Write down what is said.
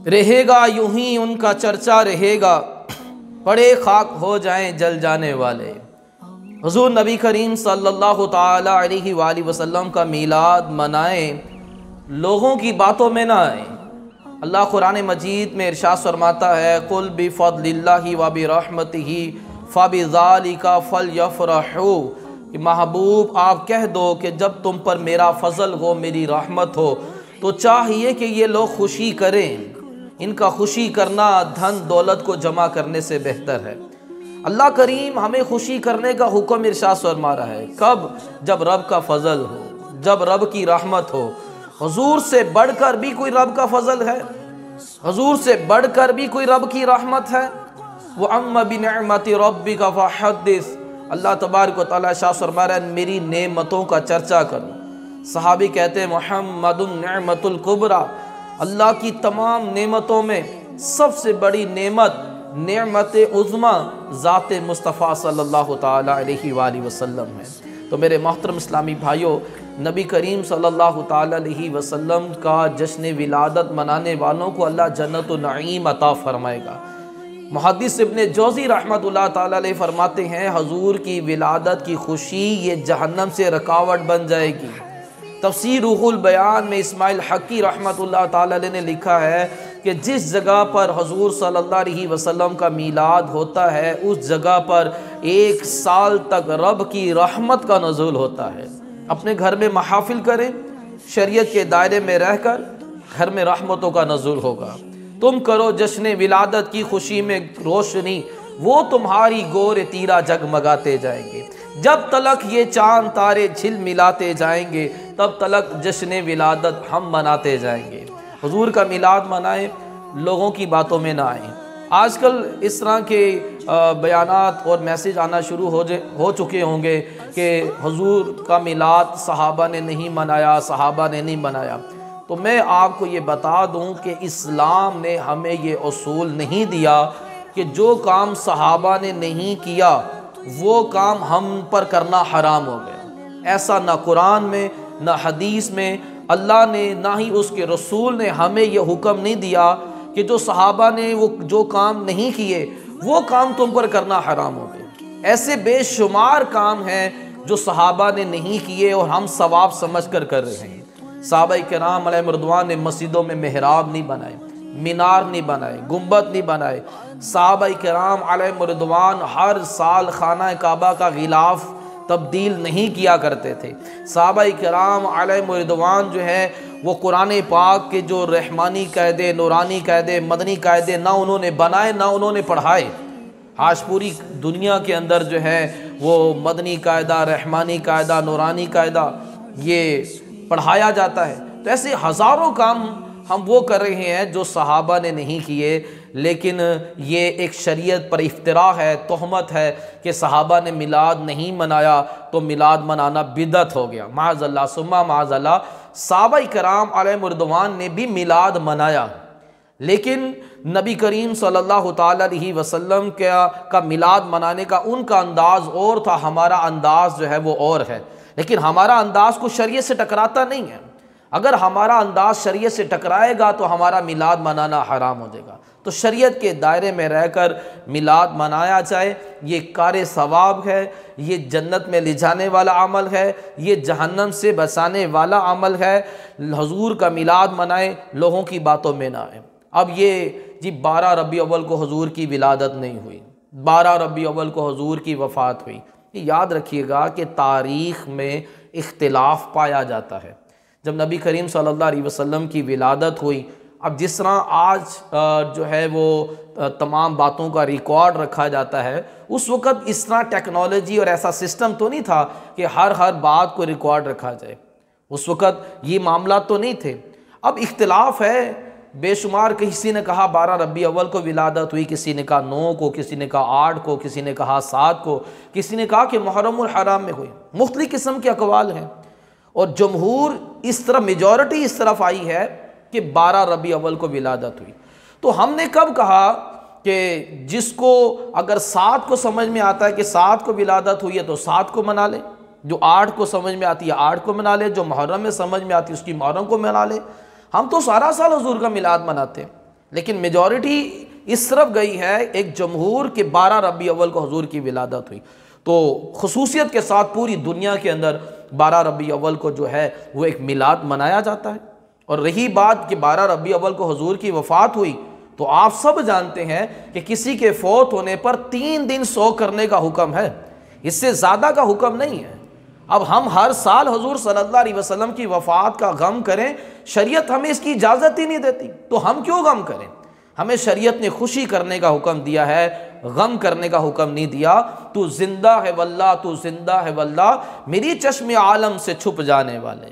رہے گا یوں ہی ان کا چرچا رہے گا، پڑے خاک ہو جائیں جل جانے والے۔ حضور نبی کریم صلی اللہ تعالی علیہ وآلہ وسلم کا میلاد منائیں، لوگوں کی باتوں میں نہ آئیں۔ اللہ قرآن مجید میں ارشاد فرماتا ہے قُلْ بِفَضْلِ اللَّهِ وَبِرَحْمَتِهِ فَبِذَلِكَ فَلْيَفْرَحُوا، کہ محبوب آپ کہہ دو کہ جب تم پر میرا فضل ہو، میری رحمت ہو، تو چاہیے کہ یہ لوگ خوشی کریں۔ ان کا خوشی کرنا دھن دولت کو جمع کرنے سے بہتر ہے۔ اللہ کریم ہمیں خوشی کرنے کا حکم ارشاد فرما رہا ہے، کب؟ جب رب کا فضل ہو، جب رب کی رحمت ہو۔ حضور سے بڑھ کر بھی کوئی رب کا فضل ہے؟ حضور سے بڑھ کر بھی کوئی رب کی رحمت ہے؟ وَأَمَّا بِنِعْمَةِ رَبِّكَ فَحَدِّثْ، اللہ تبارک و تعالیٰ ارشاد فرما رہا ہے میری نعمتوں کا چرچا کرو۔ صحابی کہتے ہیں محمد النعمت الکبریٰ، اللہ کی تمام نعمتوں میں سب سے بڑی نعمت، نعمت عظمیٰ ذات مصطفیٰ صلی اللہ تعالیٰ علیہ وآلہ وسلم ہے۔ تو میرے محترم اسلامی بھائیوں، نبی کریم صلی اللہ تعالیٰ علیہ وسلم کا جشن ولادت منانے والوں کو اللہ جنت و نعیم عطا فرمائے گا۔ محدث ابن جوزی رحمۃ اللہ تعالیٰ علیہ فرماتے ہیں حضور کی ولادت کی خوشی یہ جہنم سے رکاوٹ بن جائے گی۔ تفسیر روح البیان میں اسماعیل حقی رحمۃ اللہ تعالیٰ علیہ نے لکھا ہے کہ جس جگہ پر حضور صلی اللہ علیہ وسلم کا میلاد ہوتا ہے اس جگہ پر 1 سال تک رب کی رحمت کا نزول ہوتا ہے۔ اپنے گھر میں محافل کریں، شریعت کے دائرے میں رہ کر گھر میں رحمتوں کا نزول ہوگا۔ تم کرو جشن ولادت کی خوشی میں روشنی، وہ تمہاری گور تیرا جگمگاتے جائیں گے۔ جب تلک یہ چاند تارے جھل ملاتے جائیں گے تب تلک جشن ولادت ہم مناتے جائیں گے۔ حضور کا میلاد منائیں، لوگوں کی باتوں میں نہ آئیں۔ آج کل اس طرح کے بیانات اور میسیج آنا شروع ہو چکے ہوں گے کہ حضور کا میلاد صحابہ نے نہیں منایا، صحابہ نے نہیں منایا۔ تو میں آپ کو یہ بتا دوں کہ اسلام نے ہمیں یہ اصول نہیں دیا کہ جو کام صحابہ نے نہیں کیا وہ کام ہم پر کرنا حرام ہو گیا۔ ایسا نہ قرآن میں نہ حدیث میں اللہ نے نہ ہی اس کے رسول نے ہمیں یہ حکم نہیں دیا کہ جو صحابہ نے وہ جو کام نہیں کیے وہ کام تم پر کرنا حرام ہو گئے۔ ایسے بے شمار کام ہیں جو صحابہ نے نہیں کیے اور ہم ثواب سمجھ کر رہے ہیں۔ صحابہ کرام علیہ رضوان نے مسجدوں میں محراب نہیں بنائے، مینار نہیں بنائے، گنبد نہیں بنائے۔ صحابہ کرام علیہ رضوان ہر سال خانہ کعبہ کا غلاف تبدیل نہیں کیا کرتے تھے۔ صحابہ کرام علیہ رضوان جو ہے وہ قرآن پاک کے جو رحمانی قاعدے، نورانی قاعدے، مدنی قاعدے نہ انہوں نے بنائے نہ انہوں نے پڑھائے۔ آج پوری دنیا کے اندر جو ہے وہ مدنی قاعدہ، رحمانی قاعدہ، نورانی قاعدہ یہ پڑھایا جاتا ہے۔ تو ایسے ہزاروں کام ہم وہ کر رہے ہیں جو صحابہ نے نہیں کیے، لیکن یہ ایک شریعت پر افتراء ہے، تہمت ہے کہ صحابہ نے میلاد نہیں منایا تو میلاد منانا بدعت ہو گیا۔ معاذ اللہ ثم معاذ اللہ۔ صحابہ کرام علیہ رضوان نے بھی میلاد منایا، لیکن نبی کریم صلی اللہ تعالیٰ علیہ وسلم کا میلاد منانے کا ان کا انداز اور تھا، ہمارا انداز جو ہے وہ اور ہے۔ لیکن ہمارا انداز کو شریعت سے ٹکراتا نہیں ہے۔ اگر ہمارا انداز شریعت سے ٹکرائے گا تو ہمارا میلاد منانا حرام ہو جائے گا۔ تو شریعت کے دائرے میں رہ کر میلاد منایا جائے، یہ کار ثواب ہے، یہ جنت میں لے جانے والا عمل ہے، یہ جہنم سے بچانے والا عمل ہے۔ حضور کا میلاد منائیں، لوگوں کی باتوں میں نہ آئیں۔ اب یہ 12 ربیع الاول کو حضور کی ولادت نہیں ہوئی، 12 ربیع الاول کو حضور کی وفات ہوئی۔ یاد رکھیے گا کہ تاریخ میں اختلاف پایا جاتا ہے۔ جب نبی کریم صلی اللہ علیہ وسلم کی ولادت ہوئی، اب جس طرح آج جو ہے وہ تمام باتوں کا ریکارڈ رکھا جاتا ہے، اس وقت اس طرح ٹیکنالوجی اور ایسا سسٹم تو نہیں تھا کہ ہر بات کو ریکارڈ رکھا جائے۔ اس وقت یہ معاملات تو نہیں تھے۔ اب اختلاف ہے بے شمار، کسی نے کہا 12 ربیع الاول کو ولادت ہوئی، کسی نے کہا 9 کو، کسی نے کہا 8 کو، کسی نے کہا 7 کو، کسی نے کہا کہ محرم الحرام میں ہوئی۔ مختلف قسم کے اقوال ہیں، اور جمہور اس طرف، میجورٹی اس طرف آئی ہے کہ 12 ربیع الاول کو ولادت ہوئی۔ تو ہم نے کب کہا کہ جس کو اگر 7 کو سمجھ میں آتا ہے کہ 7 کو ولادت ہوئی ہے تو 7 کو منا لے، جو 8 کو سمجھ میں آتی ہے 8 کو منا لے، جو محرم میں سمجھ میں آتی ہے اس کی محرم کو منا لے۔ ہم تو سارا سال حضور کا میلاد مناتے ہیں، لیکن میجورٹی اس طرف گئی ہے، ایک جمہور کے 12 ربیع اول کو حضور کی ولادت ہوئی، تو خصوصیت کے ساتھ پوری دنیا کے اندر 12 ربیع اول کو جو ہے وہ ایک میلاد منایا جاتا ہے۔ اور رہی بات کہ 12 ربیع اول کو حضور کی وفات ہوئی، تو آپ سب جانتے ہیں کہ کسی کے فوت ہونے پر 3 دن سو کرنے کا حکم ہے، اس سے زیادہ کا حکم نہیں ہے۔ اب ہم ہر سال حضور صلی اللہ علیہ وسلم کی وفات کا غم کریں، شریعت ہمیں اس کی اجازت ہی نہیں دیتی، تو ہم کیوں غم کریں؟ ہمیں شریعت نے خوشی کرنے کا حکم دیا ہے، غم کرنے کا حکم نہیں دیا۔ تو زندہ ہے واللہ، تو زندہ ہے واللہ، میری چشم عالم سے چھپ جانے والے۔